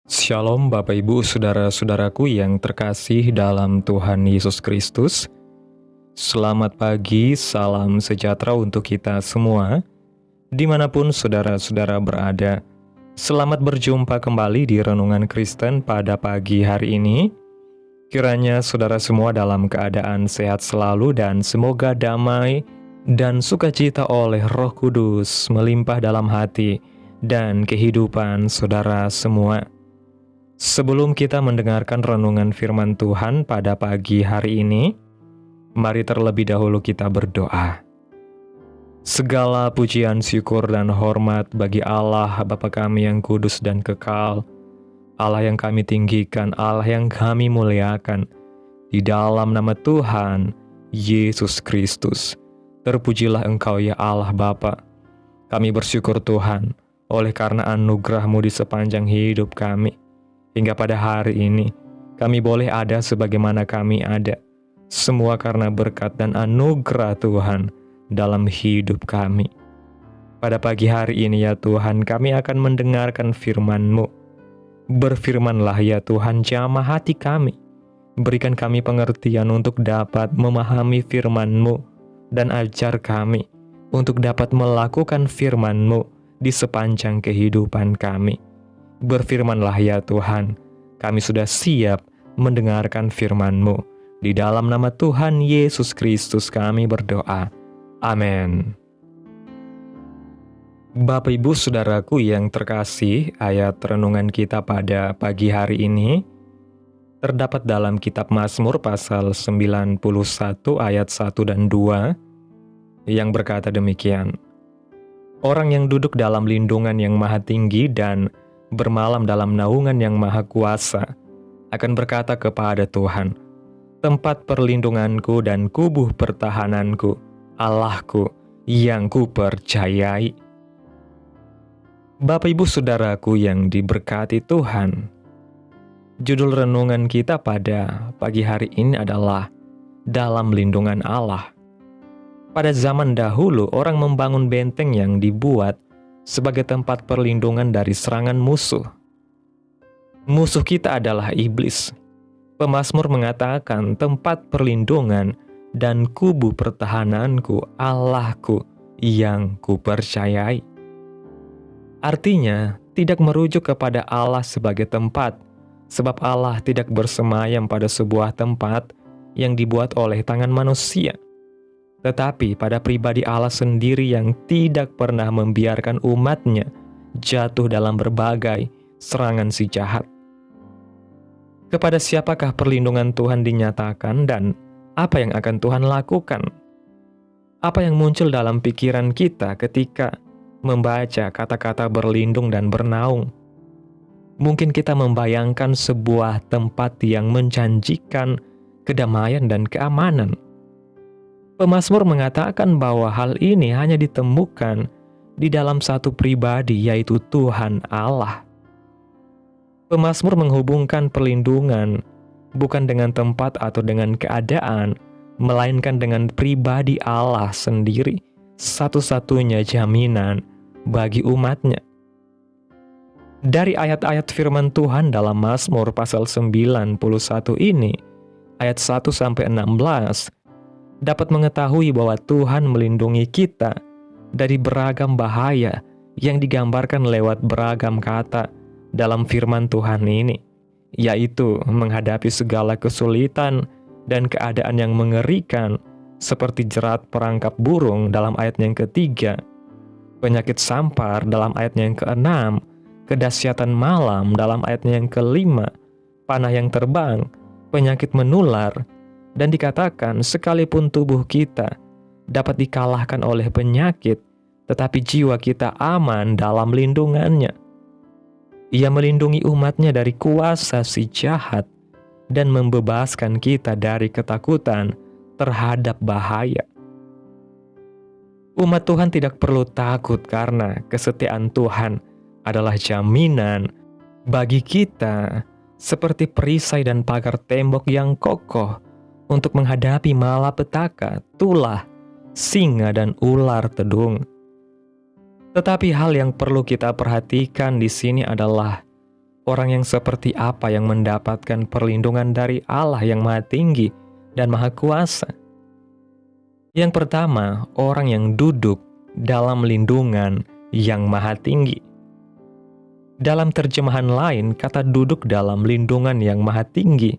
Shalom Bapak Ibu Saudara-saudaraku yang terkasih dalam Tuhan Yesus Kristus. Selamat pagi, salam sejahtera untuk kita semua, dimanapun saudara-saudara berada. Selamat berjumpa kembali di Renungan Kristen pada pagi hari ini. Kiranya saudara semua dalam keadaan sehat selalu dan semoga damai dan sukacita oleh Roh Kudus melimpah dalam hati dan kehidupan saudara semua. Sebelum kita mendengarkan renungan firman Tuhan pada pagi hari ini, mari terlebih dahulu kita berdoa. Segala pujian, syukur, dan hormat bagi Allah Bapa kami yang kudus dan kekal, Allah yang kami tinggikan, Allah yang kami muliakan, di dalam nama Tuhan Yesus Kristus. Terpujilah Engkau ya Allah Bapa. Kami bersyukur Tuhan, oleh karena anugerah-Mu di sepanjang hidup kami. Hingga pada hari ini, kami boleh ada sebagaimana kami ada. Semua karena berkat dan anugerah Tuhan dalam hidup kami. Pada pagi hari ini ya Tuhan, kami akan mendengarkan firman-Mu. Berfirmanlah ya Tuhan, jamah hati kami. Berikan kami pengertian untuk dapat memahami firman-Mu. Dan ajar kami untuk dapat melakukan firman-Mu di sepanjang kehidupan kami. Berfirmanlah ya Tuhan, kami sudah siap mendengarkan firman-Mu. Di dalam nama Tuhan Yesus Kristus kami berdoa. Amin. Bapak Ibu Saudaraku yang terkasih, ayat renungan kita pada pagi hari ini terdapat dalam kitab Mazmur pasal 91 ayat 1 dan 2 yang berkata demikian. Orang yang duduk dalam lindungan yang maha tinggi dan bermalam dalam naungan yang maha kuasa, akan berkata kepada Tuhan, tempat perlindunganku dan kubuh pertahananku, Allahku yang kupercayai. Bapak Ibu Saudaraku yang diberkati Tuhan, judul renungan kita pada pagi hari ini adalah Dalam Lindungan Allah. Pada zaman dahulu, orang membangun benteng yang dibuat sebagai tempat perlindungan dari serangan musuh. Musuh kita adalah iblis. Pemazmur mengatakan tempat perlindungan dan kubu pertahananku, Allahku yang kupercayai. Artinya, tidak merujuk kepada Allah sebagai tempat, sebab Allah tidak bersemayam pada sebuah tempat yang dibuat oleh tangan manusia. Tetapi pada pribadi Allah sendiri yang tidak pernah membiarkan umatnya jatuh dalam berbagai serangan si jahat. Kepada siapakah perlindungan Tuhan dinyatakan dan apa yang akan Tuhan lakukan? Apa yang muncul dalam pikiran kita ketika membaca kata-kata berlindung dan bernaung? Mungkin kita membayangkan sebuah tempat yang menjanjikan kedamaian dan keamanan. Pemazmur mengatakan bahwa hal ini hanya ditemukan di dalam satu pribadi, yaitu Tuhan Allah. Pemazmur menghubungkan perlindungan bukan dengan tempat atau dengan keadaan, melainkan dengan pribadi Allah sendiri, satu-satunya jaminan bagi umatnya. Dari ayat-ayat firman Tuhan dalam Mazmur pasal 91 ini, ayat 1-16, dapat mengetahui bahwa Tuhan melindungi kita dari beragam bahaya yang digambarkan lewat beragam kata dalam firman Tuhan ini, yaitu menghadapi segala kesulitan dan keadaan yang mengerikan seperti jerat perangkap burung dalam ayat yang ketiga, penyakit sampar dalam ayat yang keenam, kedahsyatan malam dalam ayat yang kelima, panah yang terbang, penyakit menular. Dan dikatakan sekalipun tubuh kita dapat dikalahkan oleh penyakit, tetapi jiwa kita aman dalam lindungannya. Ia melindungi umatnya dari kuasa si jahat dan membebaskan kita dari ketakutan terhadap bahaya. Umat Tuhan tidak perlu takut karena kesetiaan Tuhan adalah jaminan bagi kita seperti perisai dan pagar tembok yang kokoh untuk menghadapi malapetaka, tulah, singa, dan ular tedung. Tetapi hal yang perlu kita perhatikan di sini adalah Orang yang seperti apa yang mendapatkan perlindungan dari Allah yang Maha Tinggi dan Maha Kuasa? Yang pertama, orang yang duduk dalam lindungan yang Maha Tinggi. Dalam terjemahan lain, kata duduk dalam lindungan yang Maha Tinggi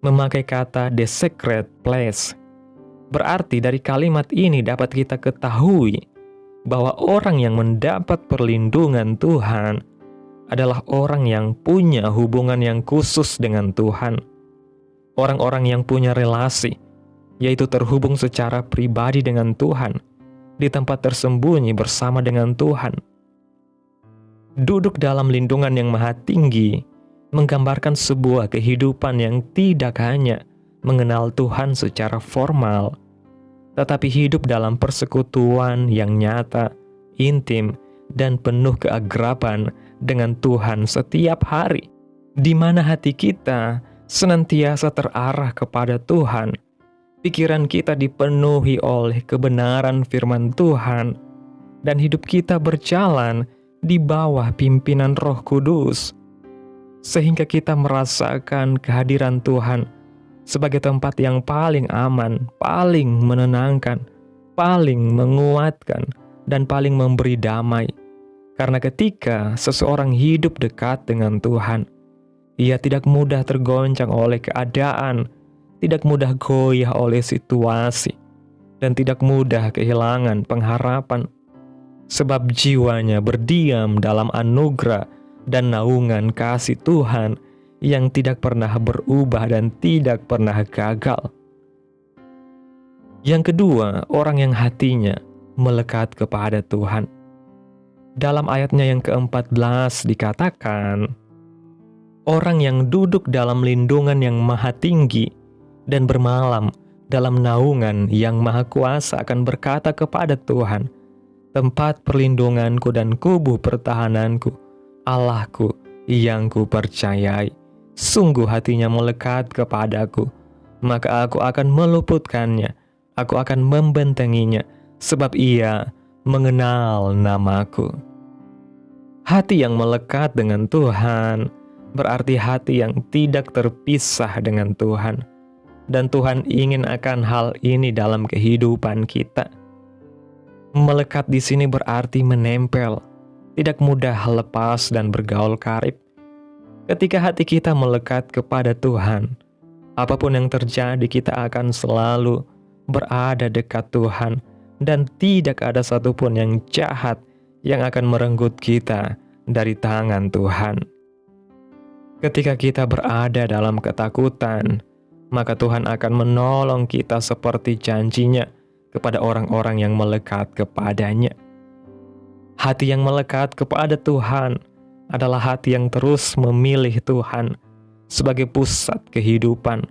memakai kata the secret place. Berarti dari kalimat ini dapat kita ketahui bahwa orang yang mendapat perlindungan Tuhan adalah orang yang punya hubungan yang khusus dengan Tuhan. Orang-orang yang punya relasi, yaitu terhubung secara pribadi dengan Tuhan, di tempat tersembunyi bersama dengan Tuhan. Duduk dalam lindungan yang Maha Tinggi menggambarkan sebuah kehidupan yang tidak hanya mengenal Tuhan secara formal, tetapi hidup dalam persekutuan yang nyata, intim, dan penuh keakraban dengan Tuhan setiap hari, di mana hati kita senantiasa terarah kepada Tuhan. Pikiran kita dipenuhi oleh kebenaran firman Tuhan, dan hidup kita berjalan di bawah pimpinan Roh Kudus, sehingga kita merasakan kehadiran Tuhan sebagai tempat yang paling aman, paling menenangkan, paling menguatkan, dan paling memberi damai. Karena ketika seseorang hidup dekat dengan Tuhan, ia tidak mudah tergoncang oleh keadaan, tidak mudah goyah oleh situasi, dan tidak mudah kehilangan pengharapan. Sebab jiwanya berdiam dalam anugerah dan naungan kasih Tuhan yang tidak pernah berubah dan tidak pernah gagal. Yang kedua, orang yang hatinya melekat kepada Tuhan. Dalam ayatnya yang ke-14 dikatakan, orang yang duduk dalam lindungan yang Maha Tinggi dan bermalam dalam naungan yang Maha Kuasa akan berkata kepada Tuhan, tempat perlindunganku dan kubu pertahananku, Allahku yang ku percayai. Sungguh hatinya melekat kepadaku, maka aku akan meluputkannya, aku akan membentenginya, sebab ia mengenal namaku. Hati yang melekat dengan Tuhan berarti hati yang tidak terpisah dengan Tuhan. Dan Tuhan ingin akan hal ini dalam kehidupan kita. Melekat di sini berarti menempel, tidak mudah lepas dan bergaul karib. Ketika hati kita melekat kepada Tuhan, apapun yang terjadi kita akan selalu berada dekat Tuhan, dan tidak ada satupun yang jahat yang akan merenggut kita dari tangan Tuhan. Ketika kita berada dalam ketakutan, maka Tuhan akan menolong kita seperti janjinya kepada orang-orang yang melekat kepadanya. Hati yang melekat kepada Tuhan adalah hati yang terus memilih Tuhan sebagai pusat kehidupan,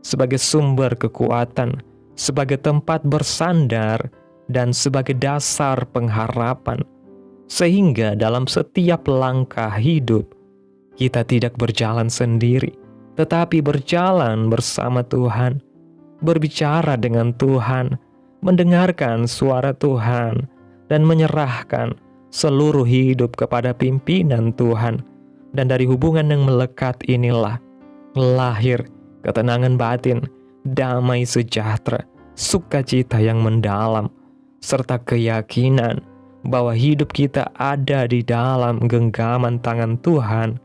sebagai sumber kekuatan, sebagai tempat bersandar, dan sebagai dasar pengharapan. Sehingga dalam setiap langkah hidup, kita tidak berjalan sendiri, tetapi berjalan bersama Tuhan, berbicara dengan Tuhan, mendengarkan suara Tuhan, dan menyerahkan seluruh hidup kepada pimpinan Tuhan. Dan dari hubungan yang melekat inilah lahir ketenangan batin, damai sejahtera, sukacita yang mendalam, serta keyakinan bahwa hidup kita ada di dalam genggaman tangan Tuhan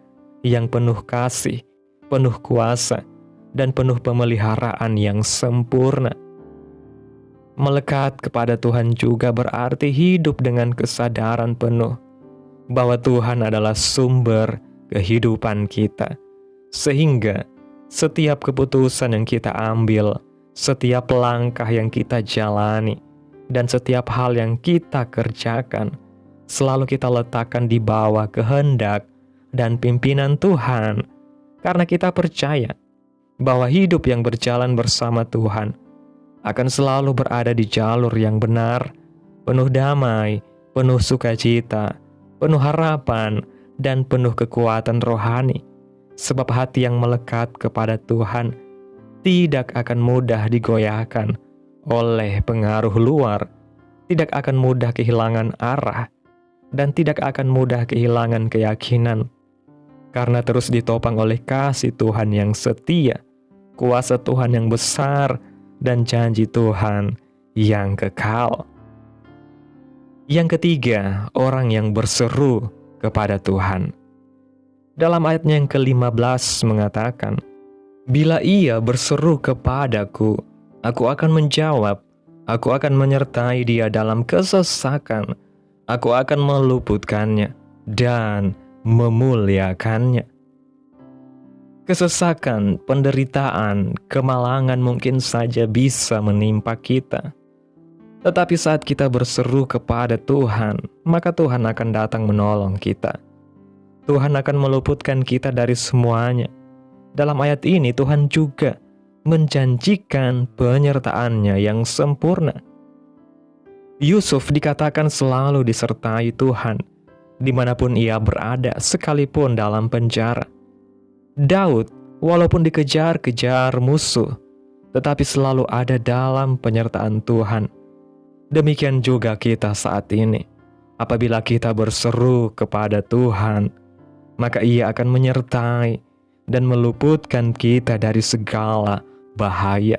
yang penuh kasih, penuh kuasa, dan penuh pemeliharaan yang sempurna. Melekat kepada Tuhan juga berarti hidup dengan kesadaran penuh bahwa Tuhan adalah sumber kehidupan kita, sehingga setiap keputusan yang kita ambil, setiap langkah yang kita jalani, dan setiap hal yang kita kerjakan, selalu kita letakkan di bawah kehendak dan pimpinan Tuhan, karena kita percaya bahwa hidup yang berjalan bersama Tuhan akan selalu berada di jalur yang benar, penuh damai, penuh sukacita, penuh harapan, dan penuh kekuatan rohani. Sebab hati yang melekat kepada Tuhan tidak akan mudah digoyahkan oleh pengaruh luar, tidak akan mudah kehilangan arah, dan tidak akan mudah kehilangan keyakinan. karena terus ditopang oleh kasih Tuhan yang setia, kuasa Tuhan yang besar, dan janji Tuhan yang kekal. Yang ketiga, orang yang berseru kepada Tuhan. Dalam ayatnya yang ke-15 mengatakan, "Bila ia berseru kepadaku, aku akan menjawab, aku akan menyertai dia dalam kesesakan, aku akan meluputkannya dan memuliakannya." Kesesakan, penderitaan, kemalangan mungkin saja bisa menimpa kita. Tetapi saat kita berseru kepada Tuhan, maka Tuhan akan datang menolong kita. Tuhan akan meluputkan kita dari semuanya. Dalam ayat ini Tuhan juga menjanjikan penyertaan-Nya yang sempurna. Yusuf dikatakan selalu disertai Tuhan, dimanapun ia berada, sekalipun dalam penjara. Daud, walaupun dikejar-kejar musuh, tetapi selalu ada dalam penyertaan Tuhan. Demikian juga kita saat ini. Apabila kita berseru kepada Tuhan, maka Ia akan menyertai dan meluputkan kita dari segala bahaya.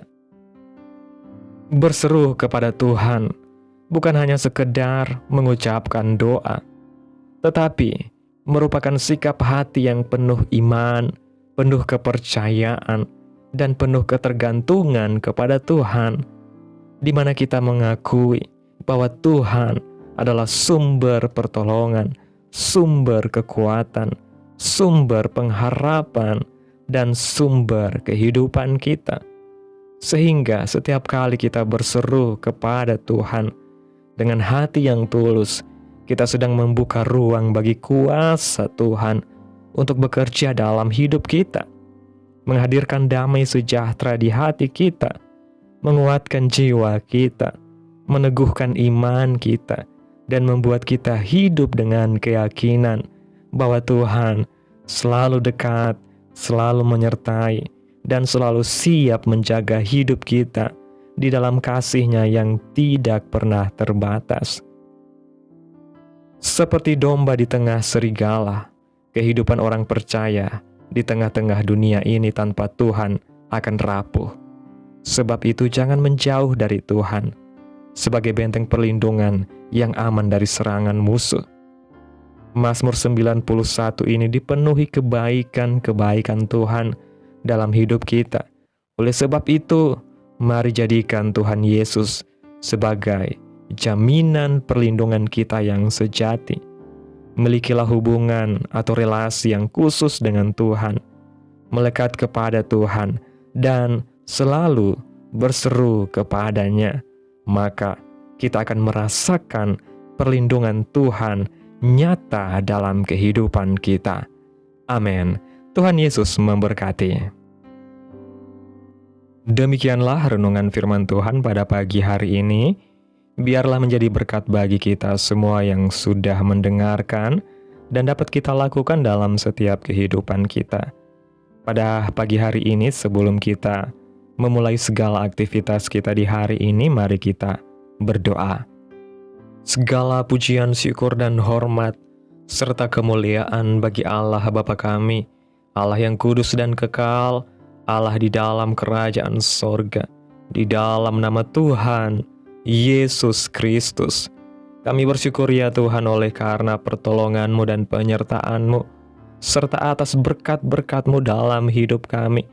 Berseru kepada Tuhan bukan hanya sekedar mengucapkan doa, tetapi merupakan sikap hati yang penuh iman, penuh kepercayaan, dan penuh ketergantungan kepada Tuhan, di mana kita mengakui bahwa Tuhan adalah sumber pertolongan, sumber kekuatan, sumber pengharapan, dan sumber kehidupan kita. Sehingga setiap kali kita berseru kepada Tuhan dengan hati yang tulus, kita sedang membuka ruang bagi kuasa Tuhan untuk bekerja dalam hidup kita, menghadirkan damai sejahtera di hati kita, menguatkan jiwa kita, meneguhkan iman kita, dan membuat kita hidup dengan keyakinan bahwa Tuhan selalu dekat, selalu menyertai, dan selalu siap menjaga hidup kita di dalam kasih-Nya yang tidak pernah terbatas. Seperti domba di tengah serigala, kehidupan orang percaya di tengah-tengah dunia ini tanpa Tuhan akan rapuh. Sebab itu jangan menjauh dari Tuhan sebagai benteng perlindungan yang aman dari serangan musuh. Mazmur 91 ini dipenuhi kebaikan-kebaikan Tuhan dalam hidup kita. Oleh sebab itu, mari jadikan Tuhan Yesus sebagai jaminan perlindungan kita yang sejati. Milikilah hubungan atau relasi yang khusus dengan Tuhan, melekat kepada Tuhan, dan selalu berseru kepadanya, maka kita akan merasakan perlindungan Tuhan nyata dalam kehidupan kita. Amin. Tuhan Yesus memberkati. Demikianlah renungan firman Tuhan pada pagi hari ini. Biarlah menjadi berkat bagi kita semua yang sudah mendengarkan dan dapat kita lakukan dalam setiap kehidupan kita. Pada pagi hari ini, sebelum kita memulai segala aktivitas kita di hari ini, mari kita berdoa. Segala pujian, syukur, dan hormat, serta kemuliaan bagi Allah Bapa kami, Allah yang kudus dan kekal, Allah di dalam kerajaan sorga, di dalam nama Tuhan Yesus Kristus. Kami bersyukur ya Tuhan oleh karena pertolongan-Mu dan penyertaan-Mu, serta atas berkat-berkat-Mu dalam hidup kami.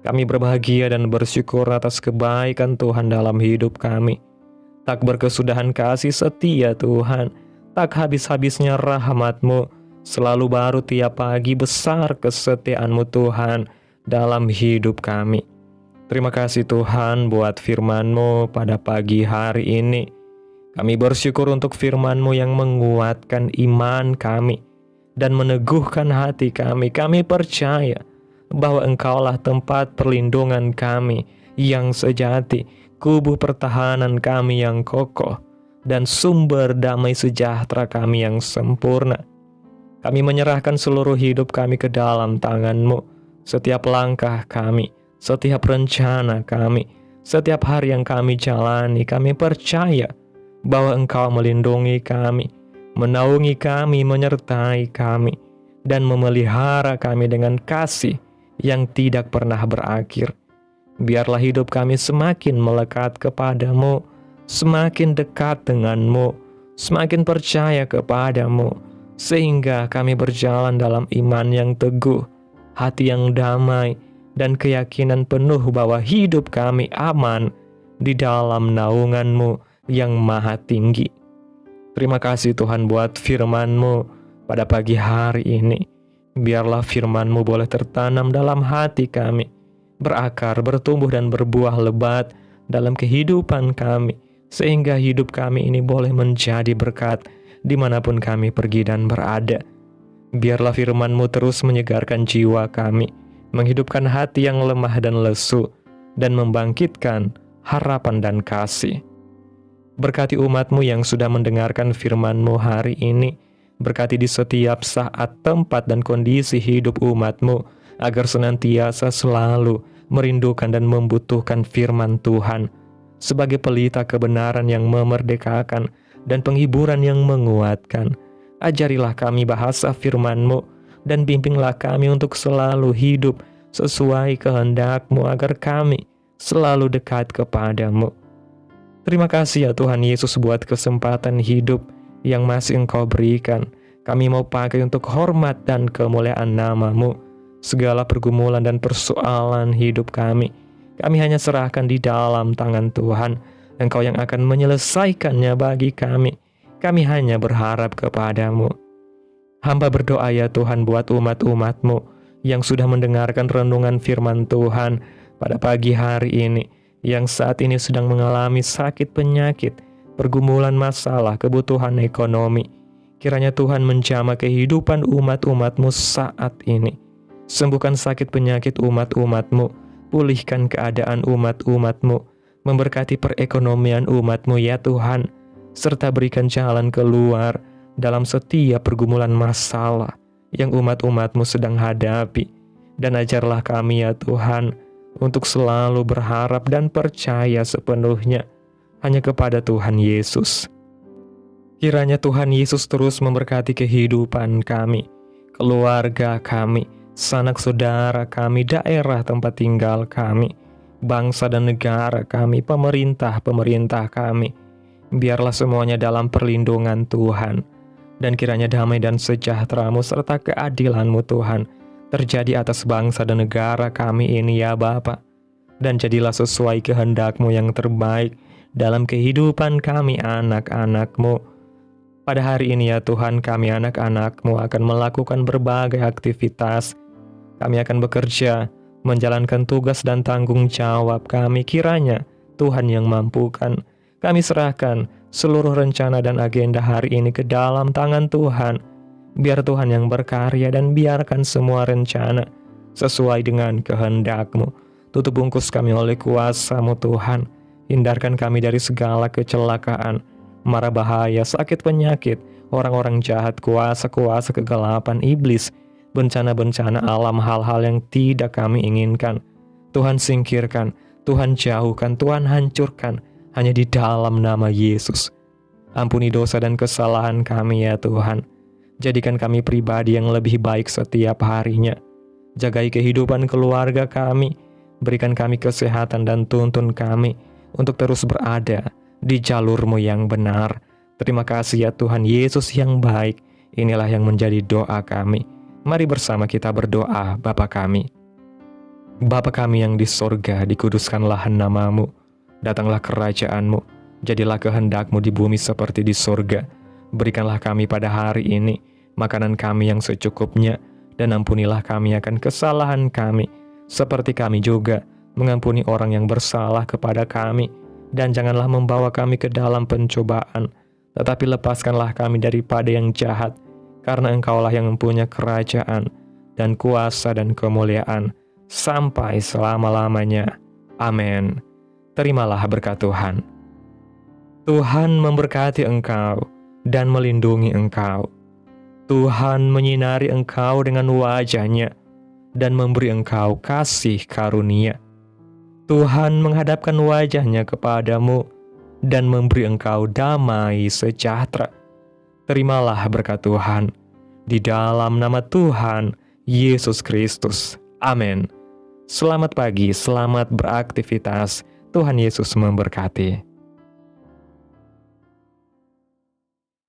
Kami berbahagia dan bersyukur atas kebaikan Tuhan dalam hidup kami. Tak berkesudahan kasih setia Tuhan, tak habis-habisnya rahmat-Mu, selalu baru tiap pagi, besar kesetiaan-Mu Tuhan dalam hidup kami. Terima kasih Tuhan buat firman-Mu pada pagi hari ini. Kami bersyukur untuk firman-Mu yang menguatkan iman kami dan meneguhkan hati kami. Kami percaya bahwa Engkaulah tempat perlindungan kami yang sejati, kubu pertahanan kami yang kokoh, dan sumber damai sejahtera kami yang sempurna. Kami menyerahkan seluruh hidup kami ke dalam tangan-Mu. Setiap langkah kami, setiap rencana kami, setiap hari yang kami jalani, kami percaya bahwa Engkau melindungi kami, menaungi kami, menyertai kami, dan memelihara kami dengan kasih yang tidak pernah berakhir. Biarlah hidup kami semakin melekat kepadamu, semakin dekat denganmu, semakin percaya kepadamu, sehingga kami berjalan dalam iman yang teguh, hati yang damai, dan keyakinan penuh bahwa hidup kami aman di dalam naungan-Mu yang maha tinggi. Terima kasih Tuhan buat firman-Mu pada pagi hari ini. Biarlah firman-Mu boleh tertanam dalam hati kami, berakar, bertumbuh, dan berbuah lebat dalam kehidupan kami, sehingga hidup kami ini boleh menjadi berkat dimanapun kami pergi dan berada. Biarlah firman-Mu terus menyegarkan jiwa kami, menghidupkan hati yang lemah dan lesu, dan membangkitkan harapan dan kasih. Berkati umat-Mu yang sudah mendengarkan firman-Mu hari ini. Berkati di setiap saat, tempat, dan kondisi hidup umat-Mu, agar senantiasa selalu merindukan dan membutuhkan firman Tuhan sebagai pelita kebenaran yang memerdekakan dan penghiburan yang menguatkan. Ajarilah kami bahasa firman-Mu, dan bimbinglah kami untuk selalu hidup sesuai kehendak-Mu, agar kami selalu dekat kepadamu. Terima kasih ya Tuhan Yesus buat kesempatan hidup yang masih Engkau berikan. Kami mau pakai untuk hormat dan kemuliaan nama-Mu. Segala pergumulan dan persoalan hidup kami hanya serahkan di dalam tangan Tuhan. Engkau yang akan menyelesaikannya bagi kami. Kami hanya berharap kepadamu. Hamba berdoa ya Tuhan buat umat-umat-Mu yang sudah mendengarkan renungan firman Tuhan pada pagi hari ini, yang saat ini sedang mengalami sakit penyakit, pergumulan masalah, kebutuhan ekonomi. Kiranya Tuhan menjamah kehidupan umat-umat-Mu saat ini. Sembuhkan sakit penyakit umat-umat-Mu, pulihkan keadaan umat-umat-Mu, memberkati perekonomian umat-Mu ya Tuhan, serta berikan jalan keluar dalam setiap pergumulan masalah yang umat-umat-Mu sedang hadapi. Dan ajarlah kami ya Tuhan, untuk selalu berharap dan percaya sepenuhnya hanya kepada Tuhan Yesus. Kiranya Tuhan Yesus terus memberkati kehidupan kami, keluarga kami, sanak saudara kami, daerah tempat tinggal kami, bangsa dan negara kami, pemerintah kami. Biarlah semuanya dalam perlindungan Tuhan. Dan kiranya damai dan sejahtera-Mu serta keadilan-Mu Tuhan terjadi atas bangsa dan negara kami ini ya Bapa. Dan jadilah sesuai kehendak-Mu yang terbaik dalam kehidupan kami anak-anak-Mu. Pada hari ini ya Tuhan, kami anak-anak-Mu akan melakukan berbagai aktivitas. Kami akan bekerja, menjalankan tugas dan tanggung jawab kami. Kiranya Tuhan yang mampukan. Kami serahkan seluruh rencana dan agenda hari ini ke dalam tangan Tuhan. Biar Tuhan yang berkarya dan biarkan semua rencana sesuai dengan kehendak-Mu. Tutup bungkus kami oleh kuasa-Mu Tuhan. Hindarkan kami dari segala kecelakaan, mara bahaya, sakit penyakit, orang-orang jahat, kuasa-kuasa kegelapan iblis, bencana-bencana alam, hal-hal yang tidak kami inginkan. Tuhan singkirkan, Tuhan jauhkan, Tuhan hancurkan, hanya di dalam nama Yesus. Ampuni dosa dan kesalahan kami ya Tuhan. Jadikan kami pribadi yang lebih baik setiap harinya. Jagai kehidupan keluarga kami. Berikan kami kesehatan dan tuntun kami untuk terus berada di jalur-Mu yang benar. Terima kasih ya Tuhan Yesus yang baik. Inilah yang menjadi doa kami. Mari bersama kita berdoa. Bapa kami. Bapa kami yang di sorga, dikuduskanlah nama-Mu. Datanglah kerajaan-Mu. Jadilah kehendak-Mu di bumi seperti di sorga. Berikanlah kami pada hari ini makanan kami yang secukupnya, dan ampunilah kami akan kesalahan kami, seperti kami juga mengampuni orang yang bersalah kepada kami. Dan janganlah membawa kami ke dalam pencobaan, tetapi lepaskanlah kami daripada yang jahat, karena Engkaulah yang mempunyai kerajaan, dan kuasa dan kemuliaan, sampai selama-lamanya. Amin. Terimalah berkat Tuhan. Tuhan memberkati engkau dan melindungi engkau. Tuhan menyinari engkau dengan wajah-Nya dan memberi engkau kasih karunia. Tuhan menghadapkan wajah-Nya kepadamu dan memberi engkau damai sejahtera. Terimalah berkat Tuhan. Di dalam nama Tuhan Yesus Kristus. Amin. Selamat pagi, selamat beraktivitas. Tuhan Yesus memberkati.